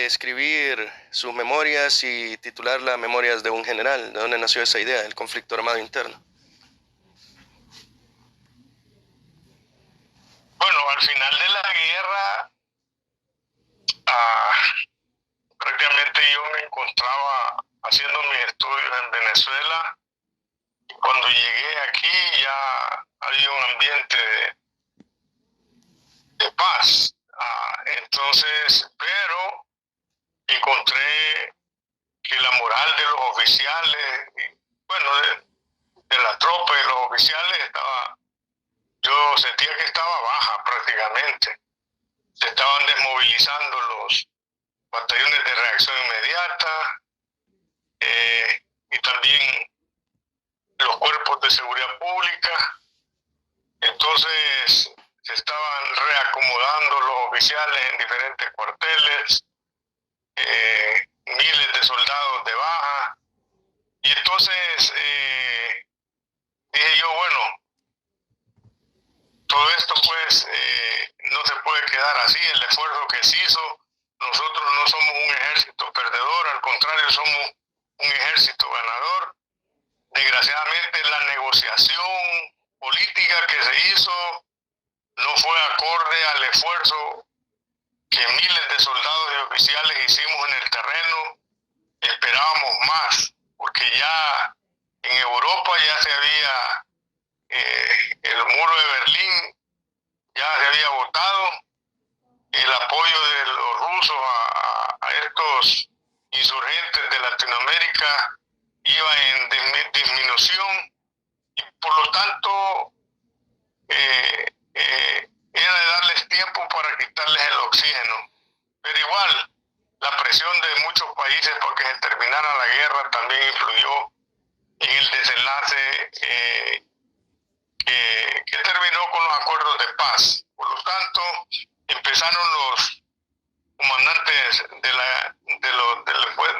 escribir sus memorias y titularla Memorias de un general? ¿De dónde nació esa idea, el conflicto armado interno? Bueno, al final de la guerra, ah, prácticamente yo me encontraba haciendo mis estudios en Venezuela. Cuando llegué aquí ya había un ambiente de paz. Entonces, pero encontré que la moral de los oficiales, bueno, de la tropa y de los oficiales yo sentía que estaba baja prácticamente. Se estaban desmovilizando los batallones de reacción inmediata y también los cuerpos de seguridad pública. Entonces se estaban reacomodando los oficiales en diferentes cuarteles, miles de soldados de baja. Y entonces dije yo, bueno, todo esto pues no se puede quedar así. El esfuerzo que se hizo, nosotros no somos un ejército perdedor, al contrario, somos un ejército ganador. Desgraciadamente la negociación política que se hizo no fue acorde al esfuerzo que miles de soldados y oficiales hicimos en el terreno. Esperábamos más, porque ya en Europa ya se había, el muro de Berlín ya se había votado, el apoyo de los rusos a estos insurgentes de Latinoamérica iba en disminución y por lo tanto era de darles tiempo para quitarles el oxígeno. Pero igual, la presión de muchos países para que se terminara la guerra también influyó en el desenlace que terminó con los acuerdos de paz. Por lo tanto, empezaron los comandantes de los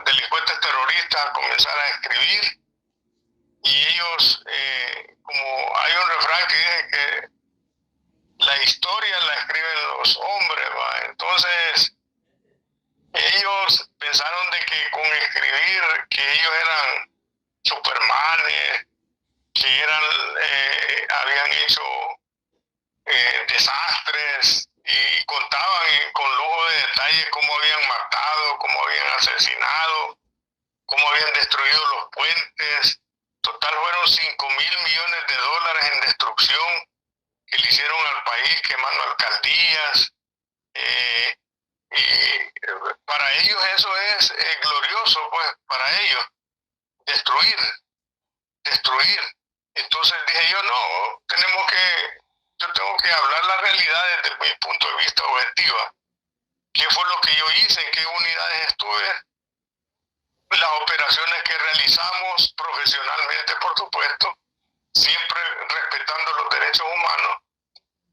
delincuentes terroristas a comenzar a escribir y ellos, como hay un refrán que dice que la historia la escriben los hombres, ¿va? Entonces ellos pensaron de que con escribir que ellos eran supermanes, que habían hecho desastres y contaban con lujo de detalles cómo habían matado, cómo habían asesinado, cómo habían destruido los puentes. Total fueron $5,000 millones en destrucción que le hicieron al país, quemando alcaldías. Y para ellos eso es glorioso, pues, para ellos, destruir. Entonces dije yo, no, yo tengo que hablar la realidad desde mi punto de vista objetiva. ¿Qué fue lo que yo hice? ¿En qué unidades estuve? Las operaciones que realizamos profesionalmente, por supuesto, siempre respetando los derechos humanos.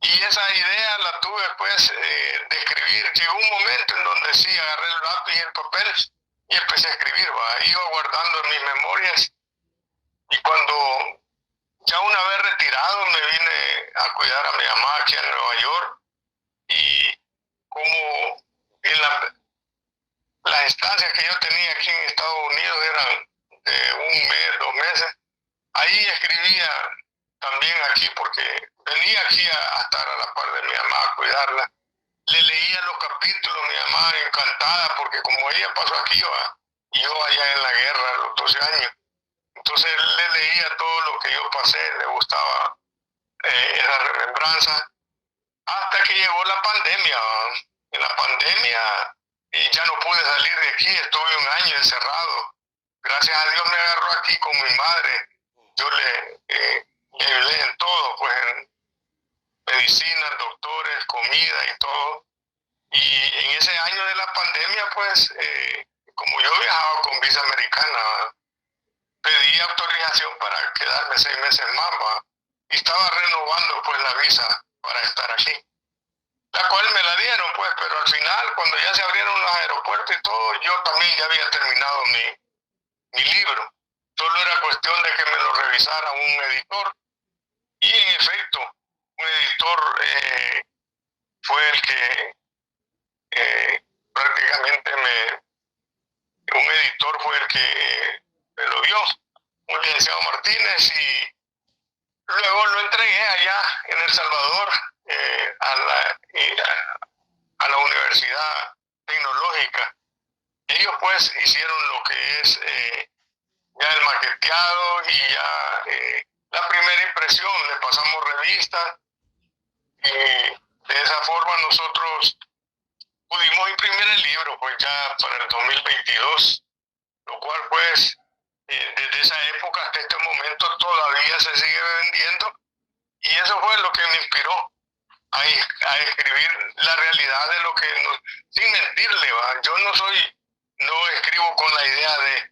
Y esa idea la tuve pues de escribir. Llegó un momento en donde sí agarré el lápiz y el papel y empecé a escribir, iba guardando en mis memorias. Y cuando ya una vez retirado me vine a cuidar a mi mamá aquí en Nueva York y como en las estancias que yo tenía aquí en Estados Unidos eran de un mes, 2 meses, ahí escribía también aquí porque venía aquí a estar a la par de mi mamá, a cuidarla. Le leía los capítulos, mi mamá encantada porque como ella pasó aquí y yo allá en la guerra a los 12 años, entonces le leía todo lo que yo pasé, le gustaba esa remembranza, hasta que llegó la pandemia. En la pandemia ya no pude salir de aquí, estuve un año encerrado. Gracias a Dios me agarró aquí con mi madre. Yo le ayudé en todo, pues en medicinas, doctores, comida y todo. Y en ese año de la pandemia, pues, como yo viajaba con visa americana, pedí autorización para quedarme 6 meses más, y estaba renovando pues la visa para estar aquí, la cual me la dieron pues, pero al final cuando ya se abrieron los aeropuertos y todo, yo también ya había terminado mi libro, solo era cuestión de que me lo revisara un editor y en efecto un editor fue el que prácticamente un editor fue el que me lo vio, un licenciado Martínez, y luego lo entregué allá en El Salvador a la Universidad Tecnológica. Ellos pues hicieron lo que es ya el maqueteado y ya la primera impresión, le pasamos revistas y de esa forma nosotros pudimos imprimir el libro pues ya para el 2022, lo cual pues desde esa época hasta este momento todavía se sigue vendiendo, y eso fue lo que me inspiró a escribir la realidad de lo que, sin mentirle, ¿va? Yo no escribo con la idea de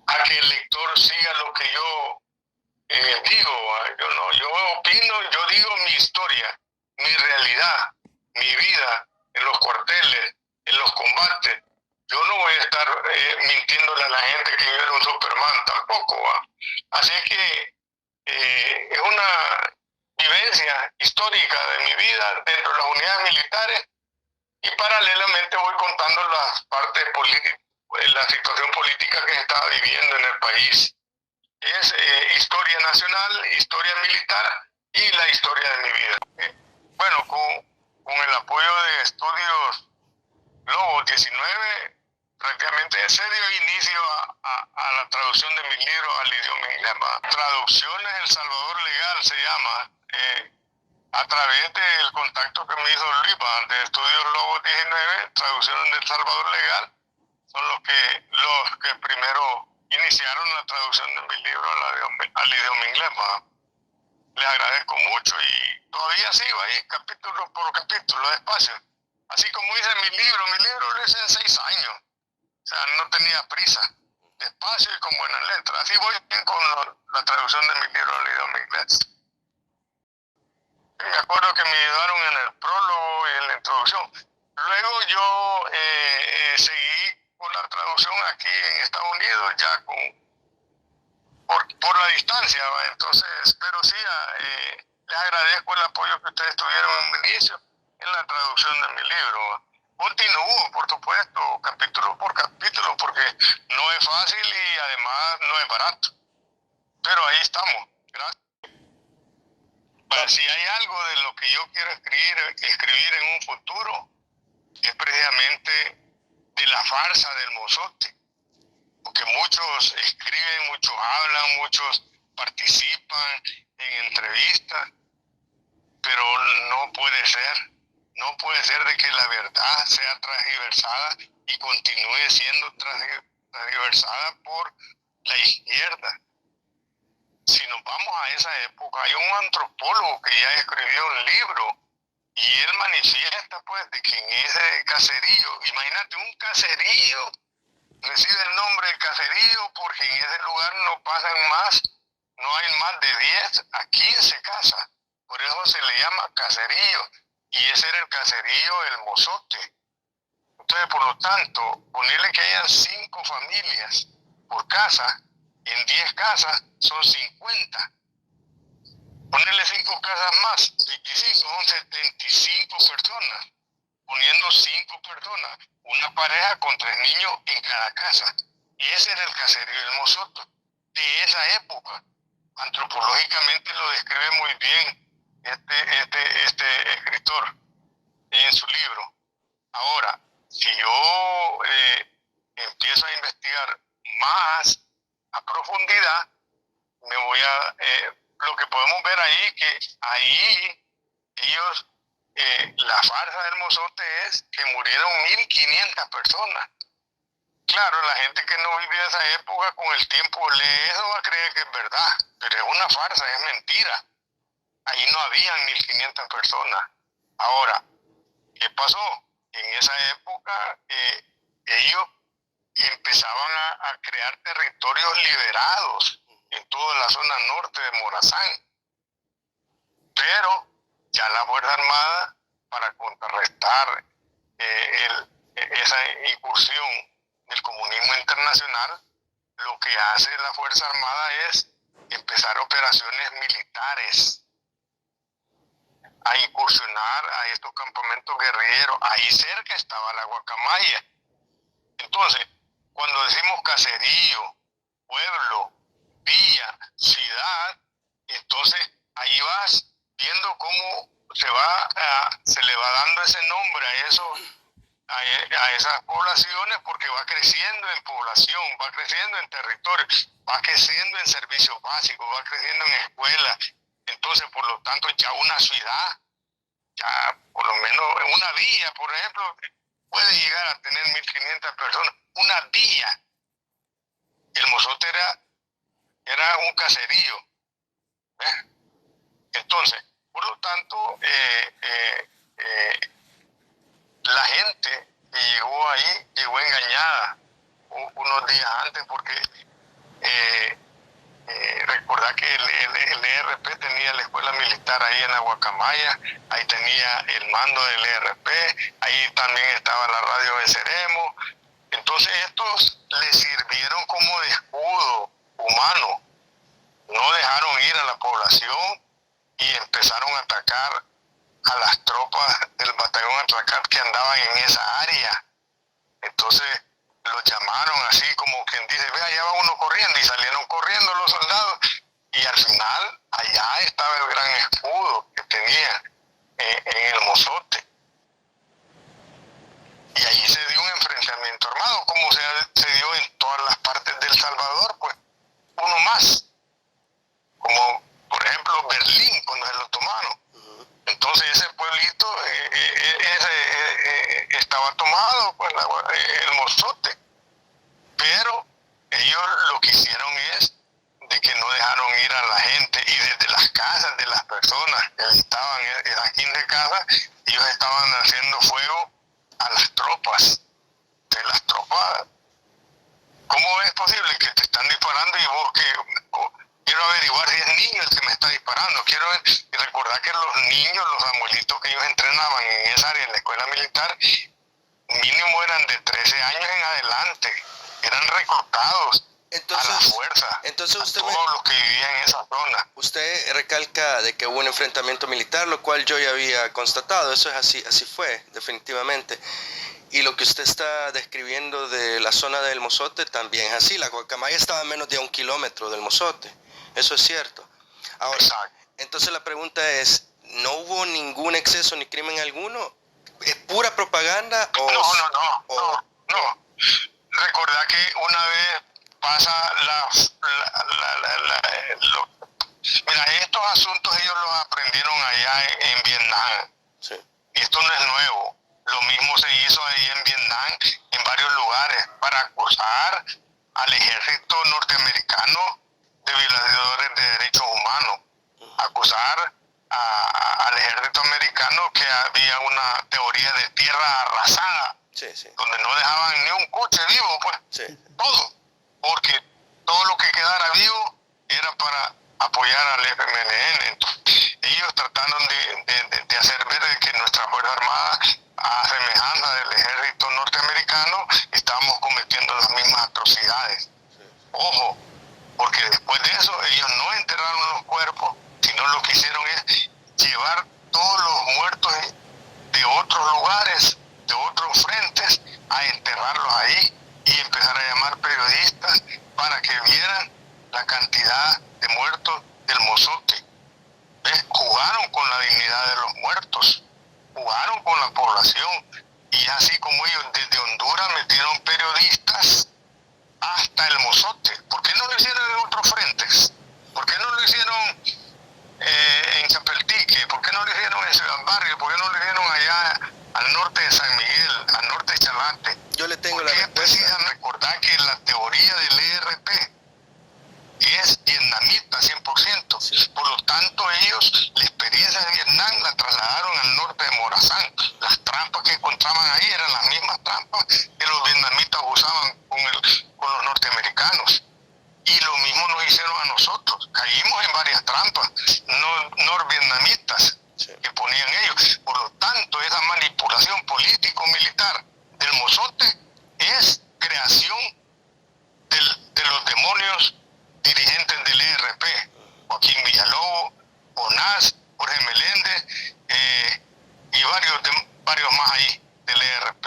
a que el lector siga lo que yo digo, ¿va? Yo opino, yo digo mi historia, mi realidad, mi vida en los cuarteles, en los combates. Yo no voy a estar mintiéndole a la gente que yo era un Superman, tampoco, ¿va? Así es que es una vivencia histórica de mi vida dentro de las unidades militares, y paralelamente voy contando las partes políticas, la situación política que se estaba viviendo en el país. Es historia nacional, historia militar y la historia de mi vida. Bueno, con el apoyo de Estudios Lobo 19, prácticamente se dio inicio a la traducción de mi libro al idioma inglés. Traducciones El Salvador Legal se llama, a través del contacto que me hizo Luis de Estudios Lobo 19, traducciones del Salvador Legal, son los que primero iniciaron la traducción de mi libro al idioma inglés. Les agradezco mucho y todavía sigo ahí, capítulo por capítulo, despacio. Así como hice mi libro lo hice en 6 años. O sea, no tenía prisa, despacio y con buenas letras. Así voy bien con la traducción de mi libro al idioma inglés. Me acuerdo que me ayudaron en el prólogo y en la introducción. Luego yo seguí con la traducción aquí en Estados Unidos, ya por la distancia, ¿va? Entonces, pero sí, les agradezco el apoyo que ustedes tuvieron en el inicio en la traducción de mi libro, ¿va? Continúo, por supuesto, capítulo por capítulo, porque no es fácil y además no es barato. Pero ahí estamos. Gracias. Bueno, si hay algo de lo que yo quiero escribir en un futuro, es precisamente de la farsa del mozote. Porque muchos escriben, muchos hablan, muchos participan en entrevistas, pero no puede ser de que la verdad sea transgiversada y continúe siendo transgiversada por la izquierda. Si nos vamos a esa época, hay un antropólogo que ya escribió un libro y él manifiesta pues de que en ese caserío, imagínate un caserío, recibe el nombre de caserío porque en ese lugar no hay más de 10 a 15 casas, por eso se le llama caserío, y ese era el caserío El Mozote. Entonces, por lo tanto, ponerle que hayan 5 familias por casa, en 10 casas son 50. Ponerle 5 casas más, 25, son 75 personas. Poniendo 5 personas, una pareja con 3 niños en cada casa. Y ese era el caserío del Mozote de esa época. Antropológicamente lo describe muy bien este escritor en su libro. Ahora, si yo empiezo a investigar más a profundidad, lo que podemos ver ahí, que ahí ellos, la farsa del Mozote es que murieron 1.500 personas. Claro, la gente que no vivió esa época con el tiempo lee eso, va a creer que es verdad, pero es una farsa, es mentira. Ahí no habían 1.500 personas. Ahora, ¿qué pasó? En esa época ellos empezaban a crear territorios liberados en toda la zona norte de Morazán. Pero ya la Fuerza Armada, para contrarrestar esa incursión del comunismo internacional, lo que hace la Fuerza Armada es empezar operaciones militares, a incursionar a estos campamentos guerrilleros. Ahí cerca estaba la Guacamaya, Entonces, cuando decimos caserío, pueblo, villa, ciudad, entonces ahí vas viendo cómo se le va dando ese nombre a eso, a esas poblaciones, porque va creciendo en población, va creciendo en territorio, va creciendo en servicios básicos, va creciendo en escuelas. Entonces, por lo tanto, ya una ciudad, ya por lo menos una villa, por ejemplo, puede llegar a tener 1.500 personas. Una villa. El Mozote era un caserío. ¿Ves? Entonces, por lo tanto, la gente que llegó ahí llegó engañada unos días antes, porque recordad que el ERP tenía la escuela militar ahí en la Guacamaya, ahí tenía el mando del ERP, ahí también estaba la radio de Ceremo. Entonces estos le sirvieron como de escudo humano, no dejaron ir a la población y empezaron a atacar a las tropas del batallón Atracat que andaban en esa área. Entonces los llamaron así como quien dice, vea, allá va uno corriendo, y salieron corriendo los soldados, y al final allá estaba el gran escudo que tenía en el Mozote. Y allí se dio un enfrentamiento armado, como se dio en todas las partes de El Salvador, pues uno más, como por ejemplo Berlín cuando se lo tomaron. Entonces ese pueblito estaba tomado, pues el Mozote, pero ellos lo que hicieron es de que no dejaron ir a la gente, y desde las casas de las personas que estaban en las 15 casas, ellos estaban haciendo fuego a las tropas. De las tropas, ¿cómo es posible que te están disparando y vos quiero averiguar si es niño el que me está disparando? Quiero ver, y recordar que los niños, los abuelitos que ellos entrenaban en esa área, en la escuela militar, mínimo eran de 13 años en adelante, eran reclutados a la fuerza. Entonces usted todos los que vivían en esa zona. Usted recalca de que hubo un enfrentamiento militar, lo cual yo ya había constatado. Eso es así fue, definitivamente. Y lo que usted está describiendo de la zona del Mozote también es así. La Guacamaya estaba a menos de 1 kilómetro del Mozote. Eso es cierto. Ahora, exacto. Entonces la pregunta es, ¿no hubo ningún exceso ni crimen alguno? ¿Es pura propaganda o...? No. Recordá que una vez pasa mira, estos asuntos ellos los aprendieron allá en Vietnam. Sí. Esto no es nuevo. Lo mismo se hizo ahí en Vietnam, en varios lugares, para acusar al ejército norteamericano de violadores de derechos humanos. Acusar al ejército americano que había una teoría de tierra arrasada, donde no dejaban ni un coche vivo, pues, todo, porque todo lo que quedara vivo era para apoyar al FMLN. Entonces, ellos trataron de hacer ver que nuestra Fuerza Armada, a semejanza del ejército norteamericano, estábamos cometiendo las mismas atrocidades. Ojo, porque después de eso ellos no enterraron los cuerpos, sino lo que hicieron es llevar todos los muertos de otros lugares, de otros frentes, a enterrarlos ahí, y empezar a llamar periodistas para que vieran la cantidad de muertos del Mozote. ¿Ves? Jugaron con la dignidad de los muertos, jugaron con la población, y así como ellos desde Honduras metieron periodistas hasta el Mozote. ¿Por qué no lo hicieron en otros frentes? ¿Por qué no lo hicieron en Chapeltique? ¿Por qué no lo hicieron en Ciudad Barrio? ¿Por qué no lo hicieron allá al norte de San Miguel, al norte de Chalate? Yo le tengo la respuesta. Precisan recordar que la teoría del ERP es vietnamita 100%. Sí. Por lo tanto, ellos la experiencia de Vietnam la trasladaron al norte de Morazán. Las trampas que encontraban ahí eran las mismas trampas que los vietnamitas usaban con los norteamericanos. Y lo mismo nos hicieron a nosotros. Caímos en varias trampas norvietnamitas que ponían ellos. Por lo tanto, esa manipulación político-militar del Mozote es creación de los demonios dirigentes del ERP. Joaquín Villalobos, Onás, Jorge Meléndez y varios más ahí del ERP.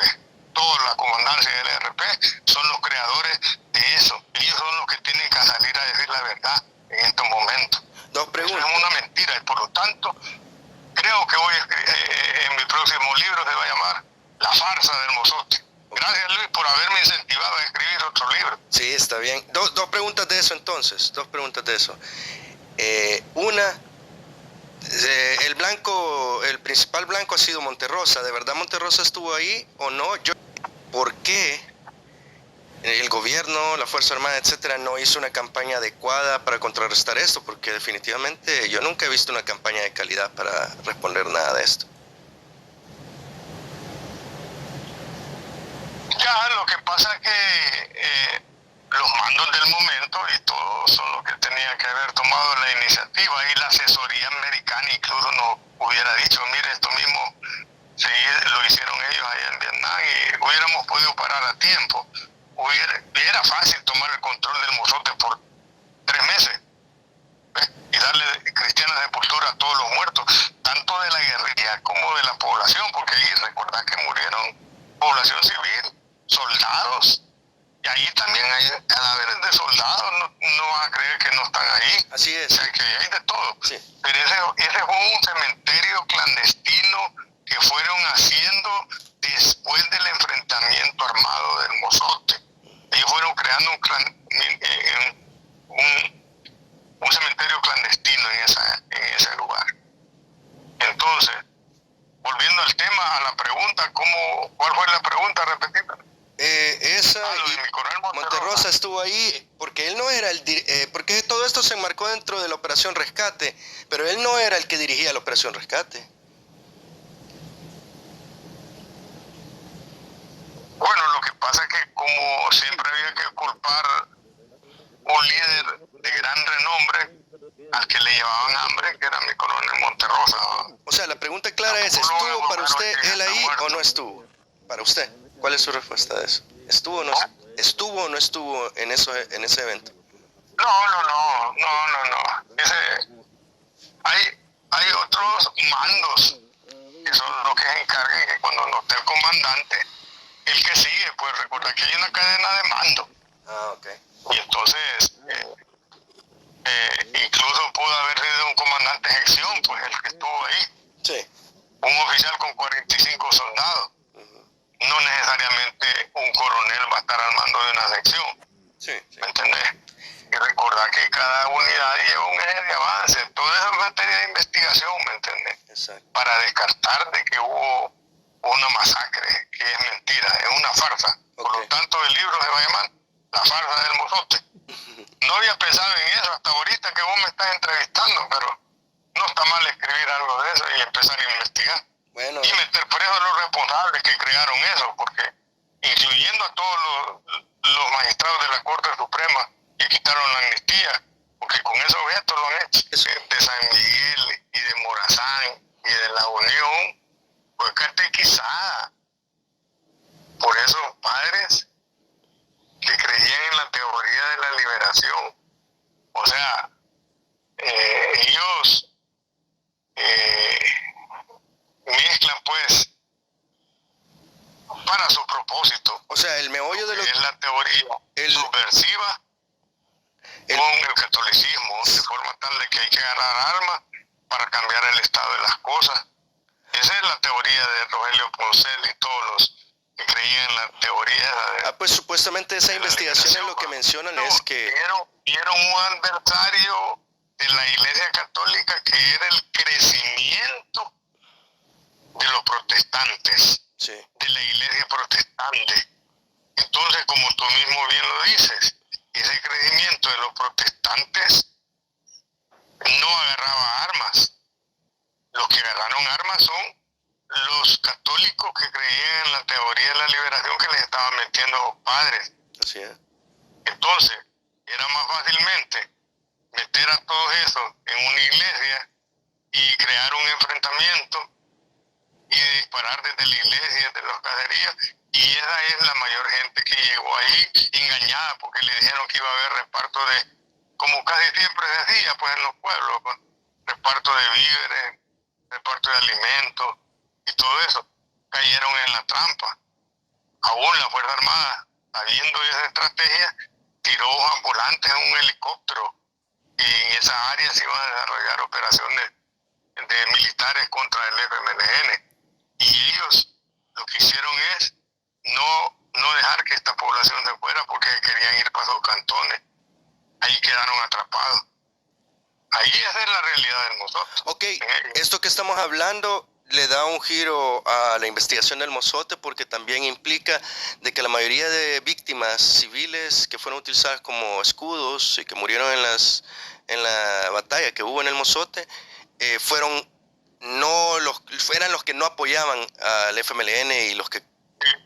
Toda la comandancia del ERP la verdad en estos momentos. Dos preguntas. Eso es una mentira y por lo tanto creo que voy a en mi próximo libro se va a llamar La farsa del mozote. Gracias, Luis, por haberme incentivado a escribir otro libro. Sí, está bien. Dos preguntas de eso entonces, dos preguntas de eso. Una, el principal blanco ha sido Monterrosa. ¿De verdad Monterrosa estuvo ahí o no? ¿Por qué el gobierno, la Fuerza Armada, etcétera, no hizo una campaña adecuada para contrarrestar esto? Porque definitivamente yo nunca he visto una campaña de calidad para responder nada de esto. Ya, lo que pasa es que los mandos del momento y todos son los que tenían que haber tomado la iniciativa, y la asesoría americana incluso nos hubiera dicho, mire, esto mismo sí, lo hicieron ellos allá en Vietnam y hubiéramos podido parar a tiempo. Era fácil tomar el control del mozote por 3 meses, ¿ves? Y darle cristiana sepultura a todos los muertos, tanto de la guerrilla como de la población, porque ahí recordad que murieron población civil, soldados, y ahí también hay cadáveres de soldados, no vas a creer que no están ahí. Así es. O sea, que hay de todo. Sí. Pero ese fue un cementerio clandestino que fueron haciendo después del enfrentamiento armado del mozote. Ellos fueron creando un cementerio clandestino en ese lugar. Entonces, volviendo al tema, a la pregunta, ¿cuál fue la pregunta? Repetida. Lo de mi coronel Monterrosa estuvo ahí porque él no era porque todo esto se enmarcó dentro de la Operación Rescate, pero él no era el que dirigía la Operación Rescate. Bueno, lo que pasa es que como siempre había que culpar un líder de gran renombre al que le llevaban hambre, que era mi coronel Monterrosa. O sea, la pregunta clara es, ¿estuvo para usted él ahí o no estuvo? Para usted, ¿cuál es su respuesta de eso? ¿Estuvo o no estuvo en ese evento? No. Hay otros mandos que son los que se encargan, que cuando no esté el comandante, el que sigue, pues recuerda que hay una cadena de mando. Ah, ok. Y entonces, incluso pudo haber sido un comandante de sección, pues el que estuvo ahí. Sí. Un oficial con 45 soldados. No necesariamente un coronel va a estar al mando de una sección. Sí. ¿Me entendés? Y recordar que cada unidad lleva un eje de avance. Todo eso es materia de investigación, ¿me entendés? Exacto. Para descartar de que hubo una masacre, que es mentira, es una farsa. Por lo tanto, el libro se va a llamar La farsa del mozote. No había pensado en eso hasta ahorita que vos me estás entrevistando, pero no está mal escribir algo de eso y empezar a investigar. Bueno. Y meter preso a los responsables que crearon eso, porque incluyendo a todos los magistrados de la Corte Suprema que quitaron la amnistía, porque con esos vetos lo han hecho, de San Miguel y de Morazán y de la Unión, fue catequizada por esos padres que creían en la teoría de la liberación. O sea, ellos mezclan pues para su propósito. O sea, el meollo de lo que es la teoría subversiva con el catolicismo, de forma tal de que hay que agarrar armas para cambiar el estado de las cosas. Esa es la teoría de Rogelio Porcel y todos los que creían en la teoría de... pues supuestamente esa investigación es lo que mencionan es que... Vieron un adversario de la Iglesia Católica que era el crecimiento de los protestantes, sí, de la Iglesia protestante. Entonces, como tú mismo bien lo dices, ese crecimiento de los protestantes no agarraba armas. Los que agarraron armas son los católicos que creían en la teoría de la liberación que les estaban metiendo los padres. Así es. Entonces, era más fácilmente meter a todos esos en una iglesia y crear un enfrentamiento y disparar desde la iglesia, desde las cacerías, y esa es la mayor gente que llegó ahí engañada porque le dijeron que iba a haber reparto de, como casi siempre se hacía pues en los pueblos, pues, reparto de víveres, reparto de alimentos y todo eso. Cayeron en la trampa. Aún la Fuerza Armada, sabiendo esa estrategia, tiró ambulantes en un helicóptero en esa área se iban a desarrollar operaciones de militares contra el FMLN. Y ellos lo que hicieron es no dejar que esta población se fuera porque querían ir para sus cantones. Ahí quedaron atrapados. Ahí esa es la realidad del Mozote. Ok, esto que estamos hablando le da un giro a la investigación del Mozote porque también implica de que la mayoría de víctimas civiles que fueron utilizadas como escudos y que murieron en la batalla que hubo en el Mozote eran los que no apoyaban al FMLN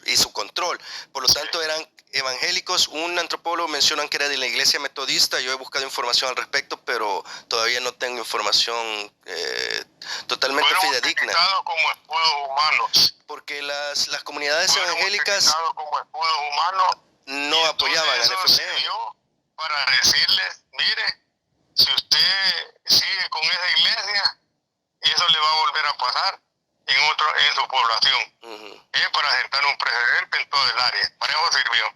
y su control. Por lo tanto, eran evangélicos. Un antropólogo mencionan que era de la iglesia metodista. Yo he buscado información al respecto, pero todavía no tengo información totalmente fidedigna. Como escudos humanos. Porque las comunidades evangélicas como escudos humanos, no apoyaban al FMLN. Para decirles, mire, si usted sigue con esa iglesia, eso le va a volver a pasar en su población. Para sentar un precedente en todo el área. Para eso sirvió.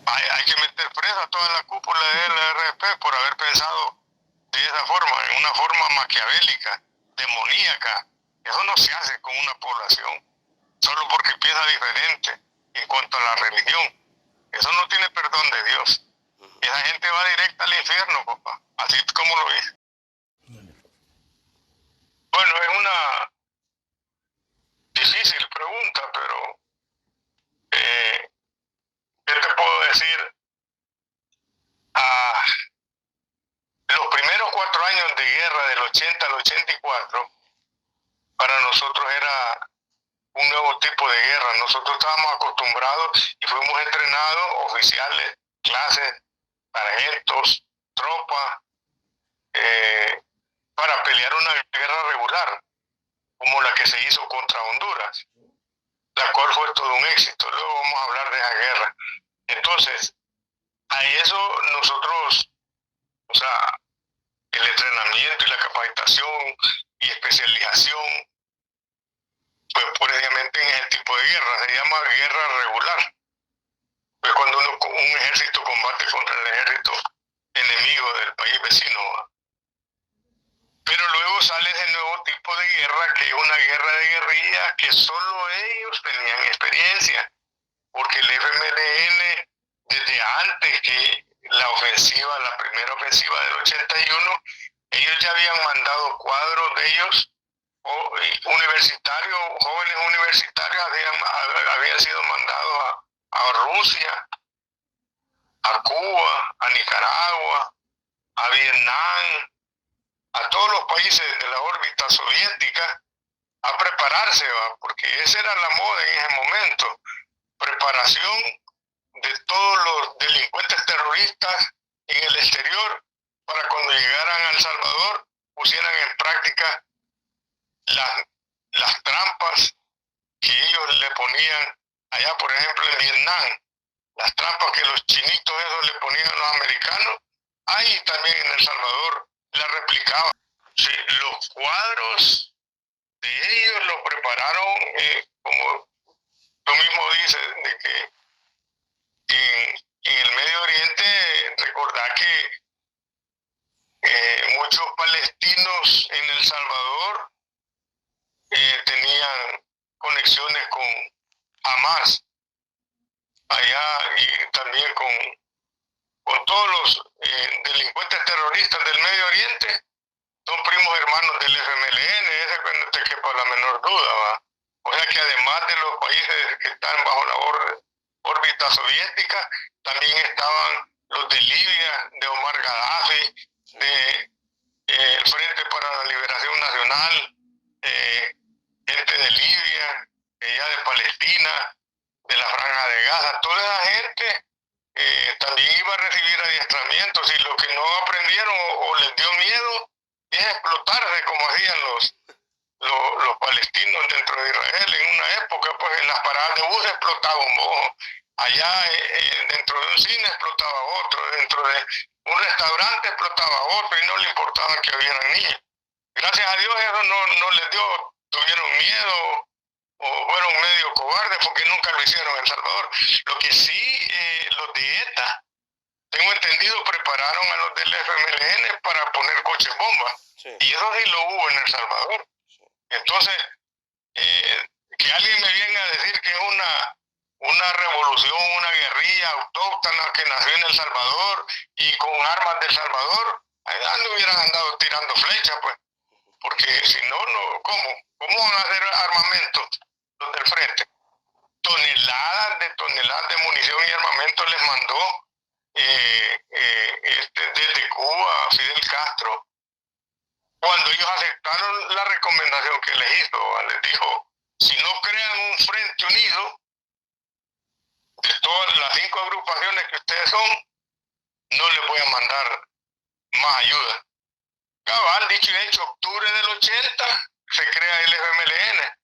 Hay que meter presa a toda la cúpula de la RP por haber pensado de esa forma, en una forma maquiavélica, demoníaca. Eso no se hace con una población, solo porque piensa diferente en cuanto a la religión. Eso no tiene perdón de Dios. Esa gente va directa al infierno, papá. Así como lo dice. Bueno, es una difícil pregunta, pero ¿qué te puedo decir? Los primeros 4 años de guerra, del 80 al 84, para nosotros era un nuevo tipo de guerra. Nosotros estábamos acostumbrados y fuimos entrenados, oficiales, clases, sargentos, tropas, para pelear una guerra regular, como la que se hizo contra Honduras, la cual fue todo un éxito. Luego vamos a hablar de esa guerra. Entonces, a eso nosotros, o sea, el entrenamiento y la capacitación y especialización, pues precisamente en ese tipo de guerra, se llama guerra regular. Pues cuando un ejército combate contra el ejército enemigo del país vecino, ¿va? Pero luego sale ese nuevo tipo de guerra, que es una guerra de guerrilla, que solo ellos tenían experiencia, porque el FMLN, desde antes que la primera ofensiva del 81, ellos ya habían mandado cuadros de ellos, universitarios, jóvenes universitarios habían sido mandados a Rusia, a Cuba, a Nicaragua, a Vietnam, a todos los países de la órbita soviética, a prepararse, ¿va? Porque esa era la moda en ese momento, preparación de todos los delincuentes terroristas en el exterior, para cuando llegaran a El Salvador pusieran en práctica las trampas que ellos le ponían allá, por ejemplo en Vietnam, las trampas que los chinitos esos le ponían a los americanos, ahí también en El Salvador la replicaban. Sí, los cuadros de ellos los prepararon, como tú mismo dices, de que en el Medio Oriente, recordá que muchos palestinos en El Salvador tenían conexiones con Hamas allá, y también con todos los delincuentes terroristas del Medio Oriente. Son primos hermanos del FMLN, ese no te quepa la menor duda, ¿va? O sea que además de los países que están bajo la órbita soviética, también estaban los de Libia, de Omar Gaddafi, de el Frente para la Liberación Nacional, gente de Libia, ya de Palestina, de la Franja de Gaza. Toda esa gente también iba a recibir adiestramientos, y lo que no aprendieron o les dio miedo es explotarse como hacían los palestinos dentro de Israel. En una época, pues en las paradas de bus explotaba un bojo, allá dentro de un cine explotaba otro, dentro de un restaurante explotaba otro, y no le importaba que hubieran niños. Gracias a Dios eso no les dio, tuvieron miedo o fueron medio cobardes, porque nunca lo hicieron en El Salvador. Lo que sí, los de ETA, tengo entendido entendido, prepararon a los del FMLN para poner coches bomba. Sí. Y eso sí lo hubo en El Salvador. Sí. Entonces, que alguien me venga a decir que es una revolución, una guerrilla autóctona que nació en El Salvador y con armas de El Salvador, allá no hubieran andado tirando flechas, pues. Porque si no, ¿cómo van a hacer armamento los del frente? Toneladas de munición y armamento les mandó desde Cuba Fidel Castro. Cuando ellos aceptaron la recomendación que les hizo, les dijo, si no crean un frente unido de todas las 5 agrupaciones que ustedes son, no les voy a mandar más ayuda. Cabal, dicho y hecho, octubre del 80 se crea el FMLN.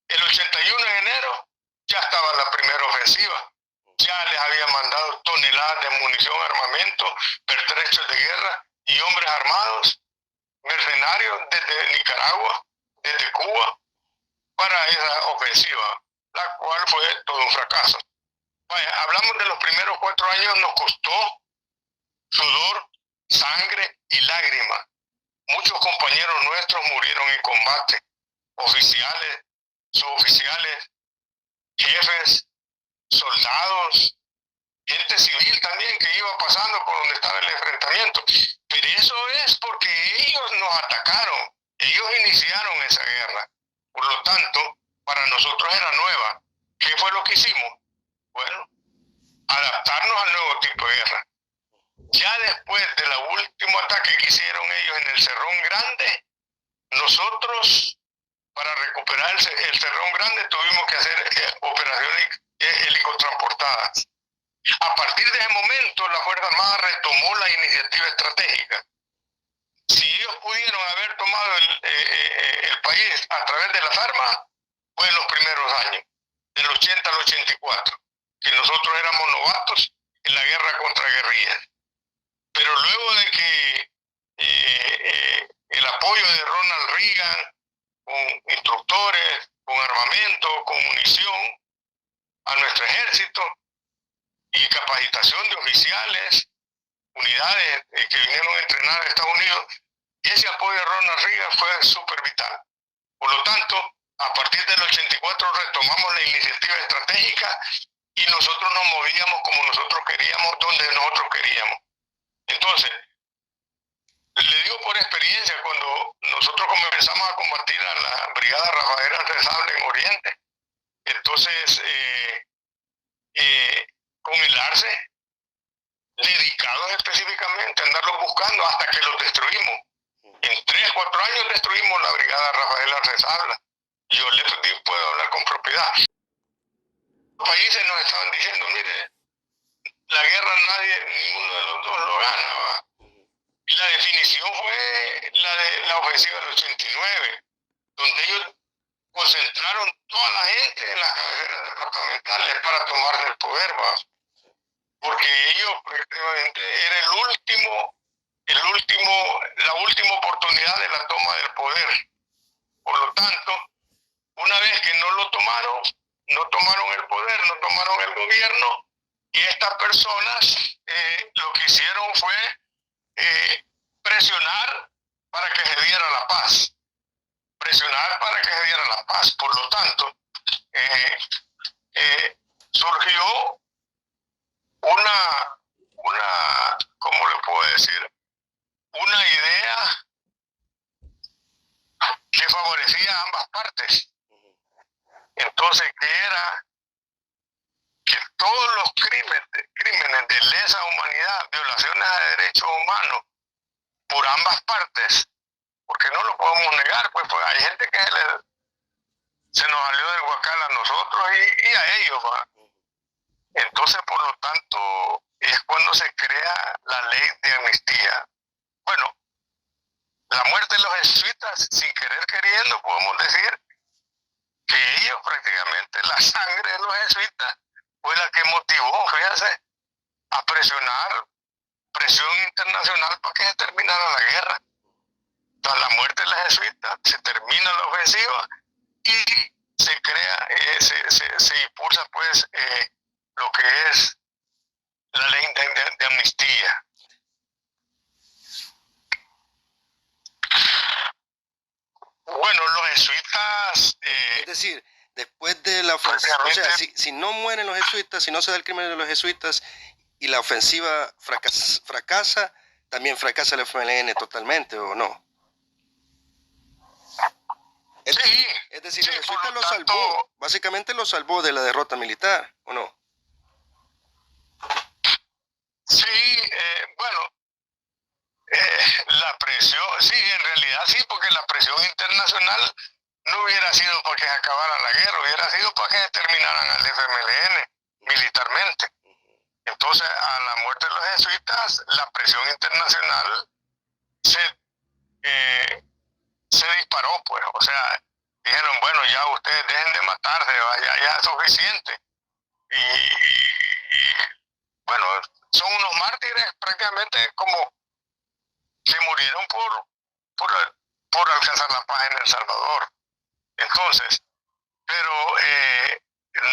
El 81 en enero ya estaba la primera ofensiva. Ya les había mandado toneladas de munición, armamento, pertrechos de guerra y hombres armados, mercenarios desde Nicaragua, desde Cuba, para esa ofensiva, la cual fue todo un fracaso. Vaya, hablamos de los primeros 4 años, nos costó sudor, sangre y lágrimas. Muchos compañeros nuestros murieron en combate, oficiales, suboficiales, jefes, soldados, gente civil también que iba pasando por donde estaba el enfrentamiento. Pero eso es porque ellos nos atacaron, ellos iniciaron esa guerra. Por lo tanto, para nosotros era nueva. ¿Qué fue lo que hicimos? Bueno, adaptarnos al nuevo tipo de guerra. Ya después del último ataque que hicieron ellos en el Cerrón Grande, nosotros, para recuperar el Cerrón Grande, tuvimos que hacer operaciones helicotransportadas. A partir de ese momento, la Fuerza Armada retomó la iniciativa estratégica. Si ellos pudieron haber tomado el país a través de las armas, fue en los primeros años, del 80 al 84, que nosotros éramos novatos en la guerra contra guerrillas. Pero luego de que el apoyo de Ronald Reagan, con instructores, con armamento, con munición, a nuestro ejército, y capacitación de oficiales, unidades que vinieron a entrenar a Estados Unidos, ese apoyo de Ronald Reagan fue súper vital. Por lo tanto, a partir del 84 retomamos la iniciativa estratégica y nosotros nos movíamos como nosotros queríamos, donde nosotros queríamos. Entonces, le digo por experiencia, cuando nosotros comenzamos a combatir a la Brigada Rafael Rezable en Oriente, entonces con el ARCE, dedicados específicamente a andarlos buscando hasta que los destruimos. En 3, 4 años destruimos la Brigada Rafael Rezable. Y yo les puedo hablar con propiedad. Los países nos estaban diciendo, mire, la guerra ninguno de los dos lo gana, ¿va? Y la definición fue la de la ofensiva del 89, donde ellos concentraron toda la gente en las cabeceras departamentales para tomar el poder, ¿va? Porque ellos prácticamente era la última oportunidad de la toma del poder. Por lo tanto, una vez que no lo tomaron, no tomaron el poder, no tomaron el gobierno, y estas personas lo que hicieron fue presionar para que se diera la paz. Presionar para que se diera la paz. Por lo tanto, surgió una, ¿cómo le puedo decir? Una idea que favorecía a ambas partes. Entonces, que era que todos los crímenes de lesa humanidad, violaciones a derechos humanos por ambas partes, porque no lo podemos negar, pues hay gente que se nos salió del huacal a nosotros y a ellos, ¿va? Entonces, por lo tanto, es cuando se crea la ley de amnistía. Bueno, la muerte de los jesuitas, sin querer queriendo, podemos decir que ellos prácticamente, la sangre de los jesuitas fue la que motivó, fíjense, a presión internacional para que se terminara la guerra. Tras la muerte de los jesuitas, se termina la ofensiva y se crea, se impulsa pues lo que es la ley de amnistía. Bueno, los jesuitas... Es decir, después de la ofensiva, o sea, si no mueren los jesuitas, si no se da el crimen de los jesuitas y la ofensiva fracasa, también fracasa el FMLN totalmente, ¿o no? Sí, es decir, los jesuitas lo salvó, básicamente lo salvó de la derrota militar, ¿o no? Sí, bueno, la presión, sí, en realidad sí, porque la presión internacional no hubiera sido para que se acabara la guerra, hubiera sido para que terminaran al FMLN militarmente. Entonces, a la muerte de los jesuitas, la presión internacional se disparó, pues, o sea, dijeron, bueno, ya ustedes dejen de matarse, ya es suficiente. Y bueno, son unos mártires prácticamente como que murieron por alcanzar la paz en El Salvador. Entonces, pero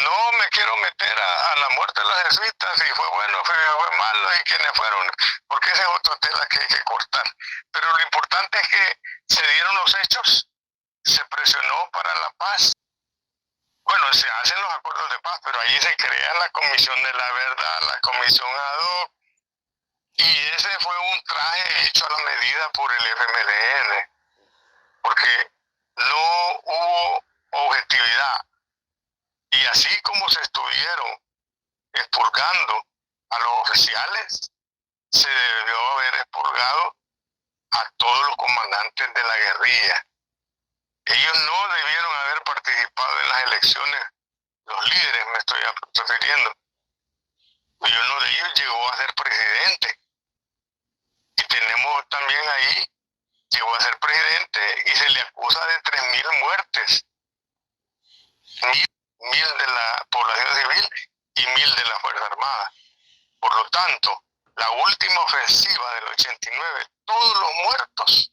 no me quiero meter a la muerte de los jesuitas, si fue bueno, fue malo y quiénes fueron, porque esa es otra tela que hay que cortar. Pero lo importante es que se dieron los hechos, se presionó para la paz. Bueno, se hacen los acuerdos de paz, pero ahí se crea la Comisión de la Verdad, la Comisión ad hoc, y ese fue un traje hecho a la medida por el FMLN, porque no hubo objetividad. Y así como se estuvieron expurgando a los oficiales, se debió haber expurgado a todos los comandantes de la guerrilla. Ellos no debieron haber participado en las elecciones, los líderes me estoy refiriendo. Y uno de ellos llegó a ser presidente. Y tenemos también ahí, llegó a ser presidente y se le acusa de 3.000 muertes. 1.000 de la población civil y 1.000 de la Fuerza Armada. Por lo tanto, la última ofensiva del 89, todos los muertos,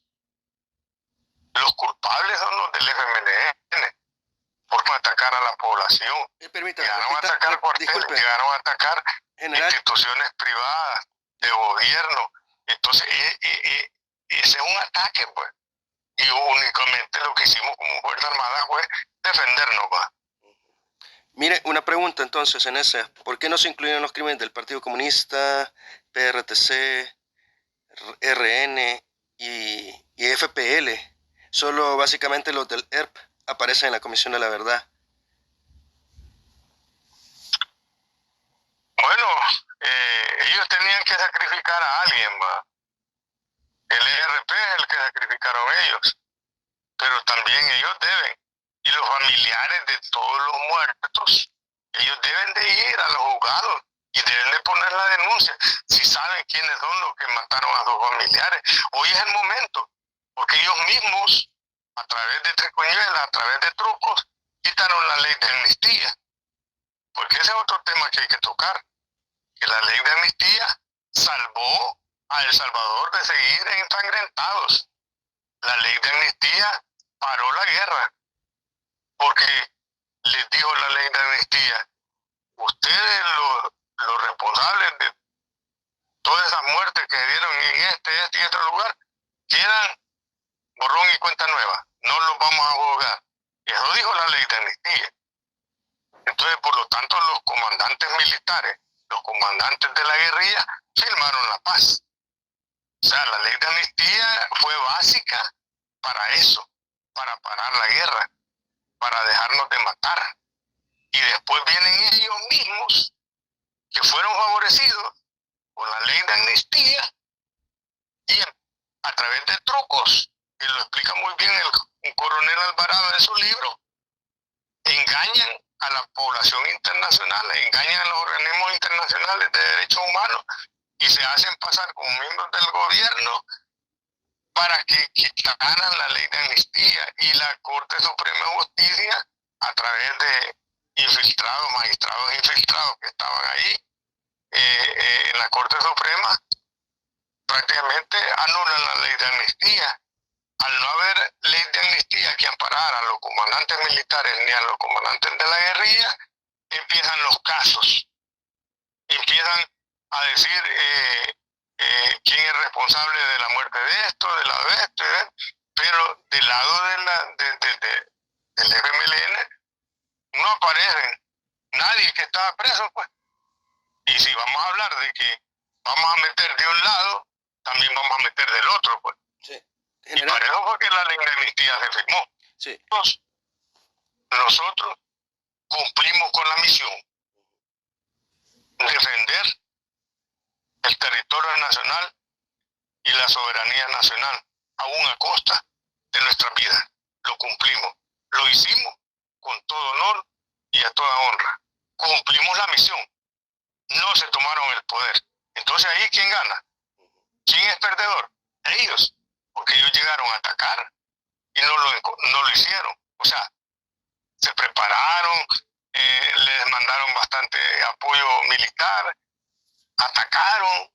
los culpables son los del FMLN, por atacar a la población. Llegaron a atacar cuarteles, llegaron a atacar instituciones privadas, de gobierno. Entonces, ese es un ataque, pues. Y únicamente lo que hicimos como Fuerza Armada fue defendernos, pues. Mire, una pregunta entonces en ese, ¿por qué no se incluyeron los crímenes del Partido Comunista, PRTC, RN y FPL? Solo básicamente los del ERP aparecen en la Comisión de la Verdad. Bueno, ellos tenían que sacrificar a alguien, ¿va? El ERP es el que sacrificaron ellos, pero también ellos deben. Y los familiares de todos los muertos, ellos deben de ir a los juzgados y deben de poner la denuncia si saben quiénes son los que mataron a sus familiares. Hoy es el momento, porque ellos mismos, a través de triquiñuelas, a través de trucos, quitaron la ley de amnistía. Porque ese es otro tema que hay que tocar, que la ley de amnistía salvó a El Salvador de seguir ensangrentados. La ley de amnistía paró la guerra, porque les dijo la ley de amnistía, ustedes los responsables de todas esas muertes que dieron en este y otro lugar, quedan borrón y cuenta nueva, no los vamos a juzgar. Eso dijo la ley de amnistía. Entonces, por lo tanto, los comandantes militares, los comandantes de la guerrilla, firmaron la paz. O sea, la ley de amnistía fue básica para eso, para parar la guerra, para dejarnos de matar. Y después vienen ellos mismos, que fueron favorecidos con la ley de amnistía, y a través de trucos, que lo explica muy bien el coronel Alvarado en su libro, engañan a la población internacional, engañan a los organismos internacionales de derechos humanos y se hacen pasar como miembros del gobierno para que quitaran la ley de amnistía. Y la Corte Suprema de Justicia, a través de infiltrados, magistrados infiltrados que estaban ahí en la Corte Suprema, prácticamente anulan la ley de amnistía. Al no haber ley de amnistía que amparara a los comandantes militares ni a los comandantes de la guerrilla, empiezan los casos. Empiezan a decir quién es responsable de la muerte de esto, de la de esto, pero del lado del FMLN no aparece nadie que estaba preso, pues. Y si vamos a hablar de que vamos a meter de un lado, también vamos a meter del otro, pues. Sí. Y para eso fue que la ley de amnistía se firmó. Sí. Nosotros cumplimos con la misión, defender el territorio nacional y la soberanía nacional, aún a costa de nuestra vida. Lo cumplimos, lo hicimos con todo honor y a toda honra. Cumplimos la misión, no se tomaron el poder. Entonces ahí, ¿quién gana? ¿Quién es perdedor? Ellos, porque ellos llegaron a atacar y no lo hicieron. O sea, se prepararon, les mandaron bastante apoyo militar, atacaron,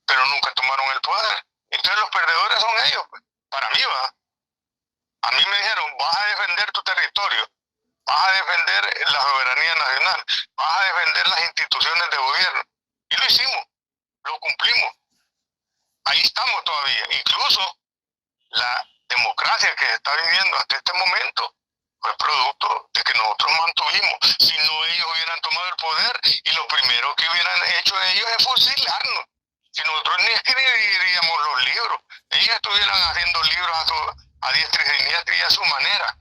pero nunca tomaron el poder. Entonces los perdedores son ellos, pues. Para mí, va. A mí me dijeron, vas a defender tu territorio, vas a defender la soberanía nacional, vas a defender las instituciones de gobierno. Y lo hicimos, lo cumplimos. Ahí estamos todavía. Incluso la democracia que se está viviendo hasta este momento fue producto de que nosotros mantuvimos. Si no, ellos hubieran tomado el poder y lo primero que hubieran hecho ellos es fusilarnos. Si nosotros ni escribiríamos los libros, ellos estuvieran haciendo libros a diestra y siniestra y a su manera.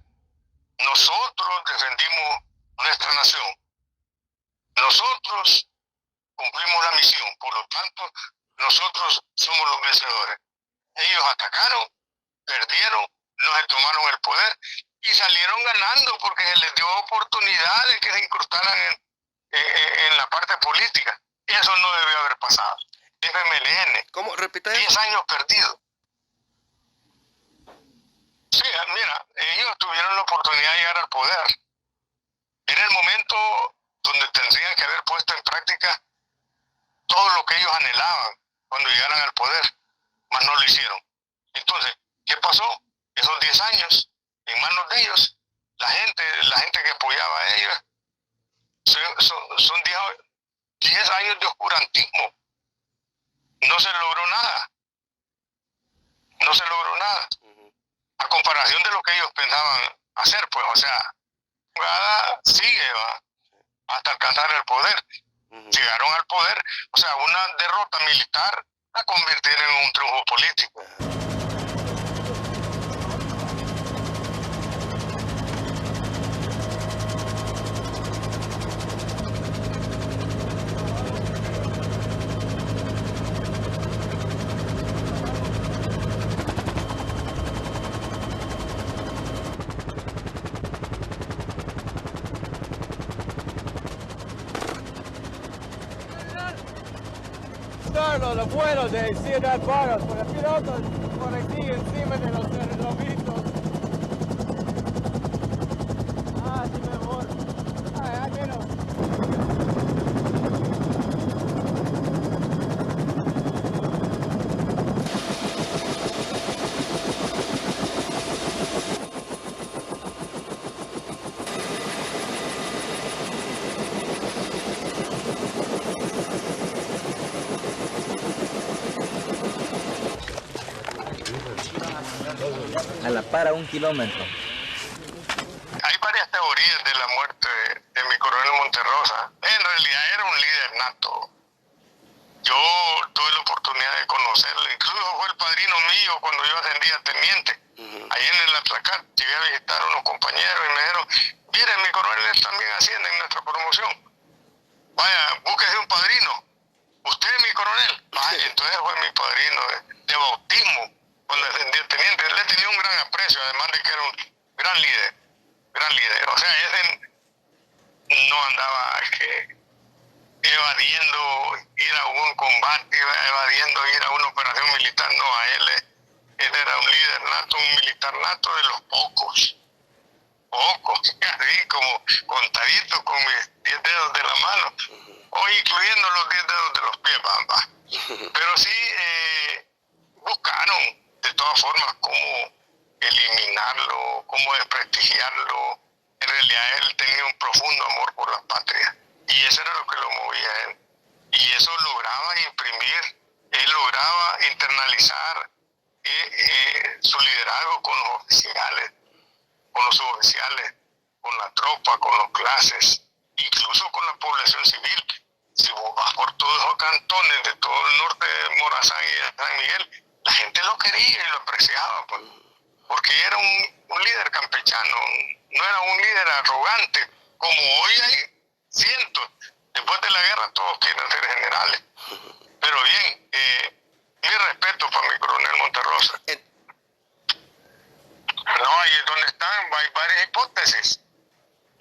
Nosotros defendimos nuestra nación. Nosotros cumplimos la misión, por lo tanto, nosotros somos los vencedores. Ellos atacaron, perdieron, no se tomaron el poder y salieron ganando porque se les dio oportunidad de que se incrustaran en la parte política. Eso no debió haber pasado. FMLN. ¿Cómo? Repita 10 años perdidos. Sí, mira, ellos tuvieron la oportunidad de llegar al poder. Era el momento donde tendrían que haber puesto en práctica todo lo que ellos anhelaban cuando llegaran al poder, mas no lo hicieron. Entonces, ¿qué pasó? Esos 10 años en manos de ellos, la gente que apoyaba a ellos, son 10 años de oscurantismo. No se logró nada. No se logró nada. A comparación de lo que ellos pensaban hacer, pues, o sea, jugada sigue, ¿va? Hasta alcanzar el poder. Llegaron al poder, o sea, una derrota militar la convirtieron en un triunfo político. Los vuelos de Ciudad Juárez, por los pilotos por aquí encima de los lobitos. Ah, sí, mejor. Ay, menos. A la par a 1 kilómetro. Hay varias teorías de la muerte de mi coronel Monterrosa. En realidad era un líder nato. Yo tuve la oportunidad de conocerlo, incluso fue el padrino mío cuando yo ascendí a teniente. Ahí en el Atlacat llegué a visitar a unos compañeros y me dijeron, miren, mi coronel también asciende en nuestra promoción. Vaya, búsquese un padrino. Usted es mi coronel. Entonces fue mi padrino de bautismo cuando ascendí a teniente. Él le tenía un gran aprecio, además de que era un gran líder. O sea, ese no andaba evadiendo ir a un combate, evadiendo ir a una operación militar. No, a él era un líder nato, un militar nato de los pocos, así como contadito con mis 10 dedos de la mano, o incluyendo los 10 dedos de los pies, bamba. Pero sí buscaron de todas formas cómo eliminarlo, cómo desprestigiarlo. En realidad él tenía un profundo amor por la patria y eso era lo que lo movía a él. Y eso lograba imprimir, él lograba internalizar su liderazgo. liderazgo con los oficiales, con los suboficiales, con la tropa, con los clases, incluso con la población civil. Si vos vas por todos los cantones de todo el norte de Morazán y de San Miguel, la gente lo quería y lo apreciaba, pues, porque era un líder campechano, no era un líder arrogante, como hoy hay cientos. Después de la guerra todos quieren ser generales. Pero bien, mi respeto para mi coronel Monterrosa. No, ahí es donde están, hay varias hipótesis.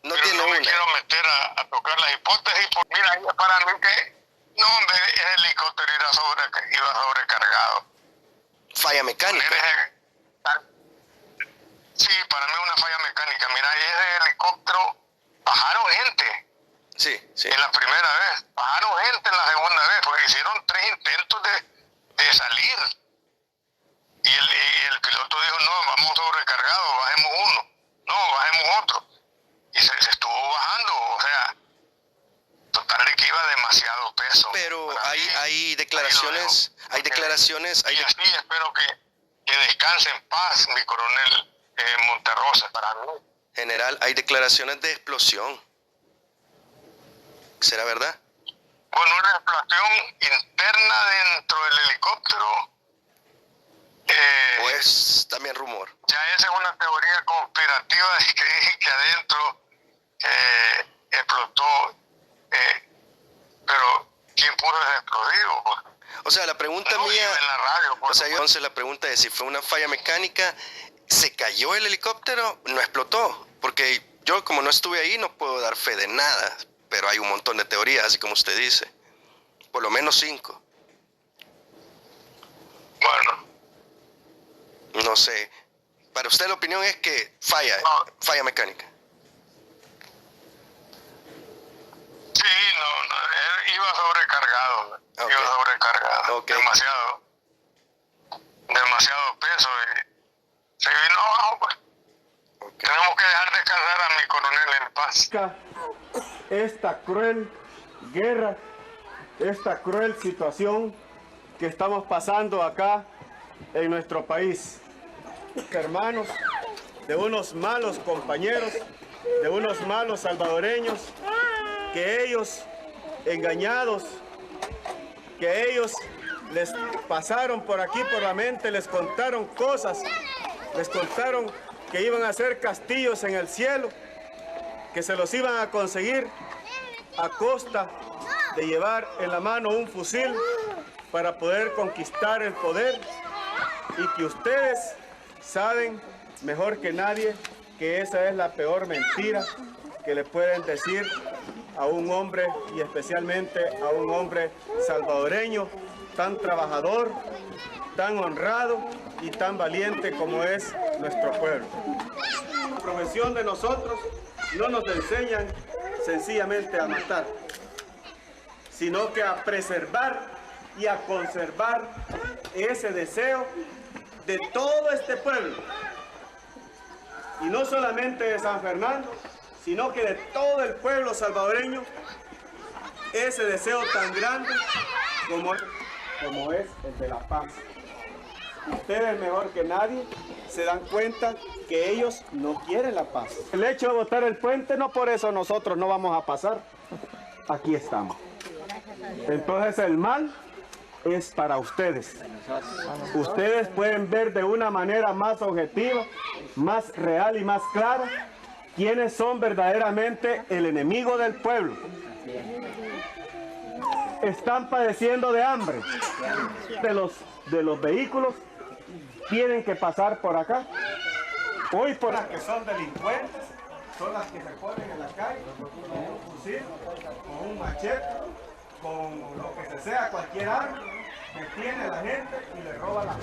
No pero tiene no me una. quiero meter a tocar las hipótesis. Mira, para mí que no, hombre, el helicóptero iba sobrecargado. Falla mecánica. Sí, para mí es una falla mecánica. Mira, ese helicóptero bajaron gente. Sí, sí. En la primera vez. Bajaron gente en la segunda vez, porque hicieron 3 intentos de salir. Y el piloto dijo, no, vamos sobrecargados, bajemos uno. No, bajemos otro. Y se estuvo bajando, o sea, total de que iba demasiado peso. Pero hay declaraciones, y así espero que descanse en paz mi coronel Monterrosa. Para mí, general, hay declaraciones de explosión. ¿Será verdad? bueno, una explosión interna dentro del helicóptero. ¿O es también rumor? Ya esa es una teoría conspirativa de que adentro explotó, pero ¿quién pudo ese explosivo? O sea, la pregunta No, mía, en la radio, o sea, entonces la pregunta es si fue una falla mecánica, ¿se cayó el helicóptero? ¿No explotó? Porque yo como no estuve ahí no puedo dar fe de nada, pero hay un montón de teorías, así como usted dice. Por lo menos 5. Bueno. No sé. Para usted la opinión es que falla mecánica. Sí, no, él iba sobrecargado. Okay. Iba sobrecargado. Okay. Demasiado peso y se vino abajo, pues. Okay. Tenemos que dejar descansar a mi coronel en paz. Esta cruel guerra, esta cruel situación que estamos pasando acá en nuestro país. Hermanos, de unos malos compañeros, de unos malos salvadoreños, que ellos, engañados, que ellos les pasaron por aquí por la mente, les contaron cosas, les contaron que iban a hacer castillos en el cielo, que se los iban a conseguir a costa de llevar en la mano un fusil para poder conquistar el poder, y que ustedes saben mejor que nadie que esa es la peor mentira que le pueden decir a un hombre, y especialmente a un hombre salvadoreño tan trabajador, tan honrado y tan valiente como es nuestro pueblo. La profesión de nosotros no nos enseñan sencillamente a matar, sino que a preservar y a conservar ese deseo de todo este pueblo, y no solamente de San Fernando, sino que de todo el pueblo salvadoreño, ese deseo tan grande como es el de la paz. Ustedes mejor que nadie se dan cuenta que ellos no quieren la paz. El hecho de botar el puente, no por eso nosotros no vamos a pasar. Aquí estamos. Entonces el mal es para ustedes. Ustedes pueden ver de una manera más objetiva, más real y más clara quiénes son verdaderamente el enemigo del pueblo. Están padeciendo de hambre. De los vehículos tienen que pasar por acá. Hoy por las que son delincuentes, son las que se ponen en la calle con un fusil, con un machete, con lo que sea, cualquier arma, detiene a la gente y le roba la